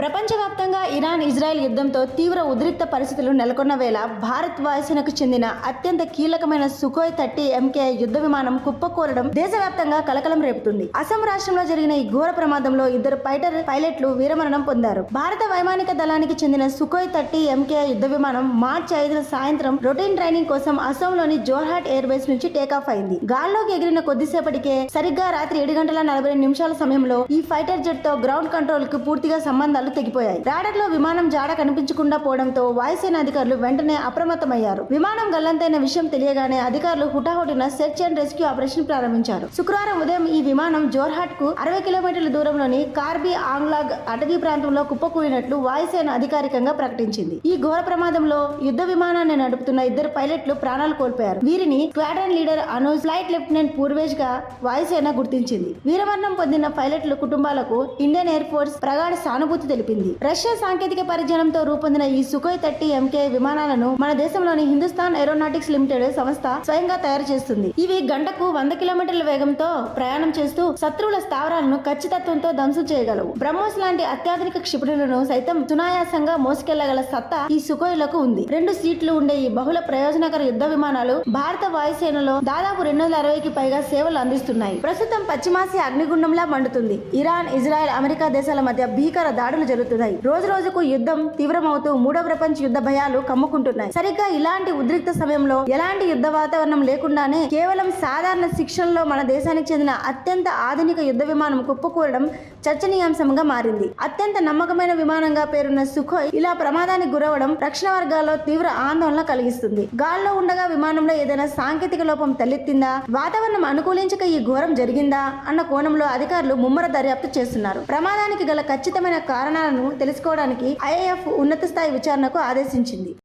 ప్రపంచవ్యాప్తంగా Iran Israel యుద్ధంతో తీవ్ర ఉద్రిక్త పరిస్థితులు నెలకొన్న వేళ భారత్ వాయుసేనకు చెందిన అత్యంత కీలకమైన సుఖోయ్ 30 MKI యుద్ధ విమానం కుప్పకూలడం దేశవ్యాప్తంగా కలకలం రేపుతుంది. అస్సాం రాష్ట్రంలో జరిగిన ఈ ఘోర ప్రమాదంలో ఇద్దరు పైలట్లు వీరమరణం పొందారు. భారత వైమానిక దళానికి చెందిన సుఖోయ్ 30 MKI యుద్ధ విమానం మార్చి 5న సాయంత్రం రొటీన్ ట్రైనింగ్ కోసం అస్సాంలోని జోర్హాట్ ఎయిర్ బేస్ నుంచి టేకాఫ్ అయింది. గాల్లోకి ఎగిరిన కొద్దిసేపటికే సరిగ్గా రాత్రి 7:42 సమయంలో ఈ ఫైటర్ జెట్ తో గ్రౌండ్ కంట్రోల్ కు పూర్తిగా సంబంధాలు తెగిపోయాయి. రాడర్ లో విమానం జాడ కనిపించకుండా పోవడంతో వాయుసేన అధికారులు వెంటనే అప్రమత్తమయ్యారు. విమానం గల్లంతైన విషయం తెలియగానే అధికారులు హుటాహుటిన సెర్చ్ అండ్ రెస్క్యూ ఆపరేషన్ ప్రారంభించారు. శుక్రవారం ఉదయం ఈ విమానం జోర్హాట్ కు 60 కిలోమీటర్ల దూరంలోని కార్బీ ఆంగ్లాగ్ అటవీ ప్రాంతంలో కుప్పకూలినట్లు వాయుసేన అధికారికంగా ప్రకటించింది. ఈ ఘోర ప్రమాదంలో యుద్ధ విమానాన్ని నడుపుతున్న ఇద్దరు పైలట్లు ప్రాణాలు కోల్పోయారు. వీరిని squadron leader Anuj, flight lieutenant Purvesh గా వాయుసేన గుర్తించింది. వీరమరణం పొందిన పైలట్ల కుటుంబాలకు ఇండియన్ ఎయిర్ ఫోర్స్ ప్రగాఢ సానుభూతి తెలిపింది. రష్యా సాంకేతిక పరిజ్ఞానంతో రూపొందిన ఈ సుఖోయ్ 30 MKI విమానాలను మన దేశంలోని హిందుస్థాన్ ఏరోనాటిక్స్ లిమిటెడ్ సంస్థ స్వయంగా తయారు చేస్తుంది. ఇవి గంటకు 100 కిలోమీటర్ల వేగంతో ప్రయాణం చేస్తూ శత్రువుల స్థావరాలను ఖచ్చితత్వంతో ధ్వంసం చేయగలవు. బ్రహ్మోస్ లాంటి అత్యాధునిక క్షిపణులను సైతం సునాయాసంగా మోసుకెళ్లగల సత్తా ఈ సుఖోయ్లకు ఉంది. 2 సీట్లు ఉండే ఈ బహుళ ప్రయోజనకర యుద్ధ విమానాలు భారత వాయుసేనలో దాదాపు 260కి పైగా సేవలు అందిస్తున్నాయి. ప్రస్తుతం పశ్చిమాసియా అగ్నిగుండంలా మండుతుంది. ఇరాన్, ఇజ్రాయెల్, అమెరికా దేశాల మధ్య భీకర దాడులు జరుగుతున్నాయి. రోజు రోజుకు యుద్ధం తీవ్రమవుతూ మూడో ప్రపంచ యుద్ధ భయాలు కమ్ముకుంటున్నాయి. సరిగ్గా ఇలాంటి ఉద్రిక్త సమయంలో ఎలాంటి యుద్ధ వాతావరణం లేకుండానే కేవలం సాధారణ శిక్షణలో మన దేశానికి చెందిన అత్యంత ఆధునిక యుద్ధ విమానం కుప్పకూలడం చర్చనీయాంశంగా మారింది. అత్యంత నమ్మకమైన విమానంగా పేరున్న సుఖోయ్ ఇలా ప్రమాదానికి గురవడం రక్షణ వర్గాల్లో తీవ్ర ఆందోళన కలిగిస్తుంది. గాల్లో ఉండగా విమానంలో ఏదైనా సాంకేతిక లోపం తలెత్తిందా, వాతావరణం అనుకూలించక ఈ ఘోరం జరిగిందా అన్న కోణంలో అధికారులు ముమ్మర దర్యాప్తు చేస్తున్నారు. ప్రమాదానికి గల ఖచ్చితమైన కారణాలను తెలుసుకోవడానికి IAF ఉన్నత స్థాయి విచారణకు ఆదేశించింది.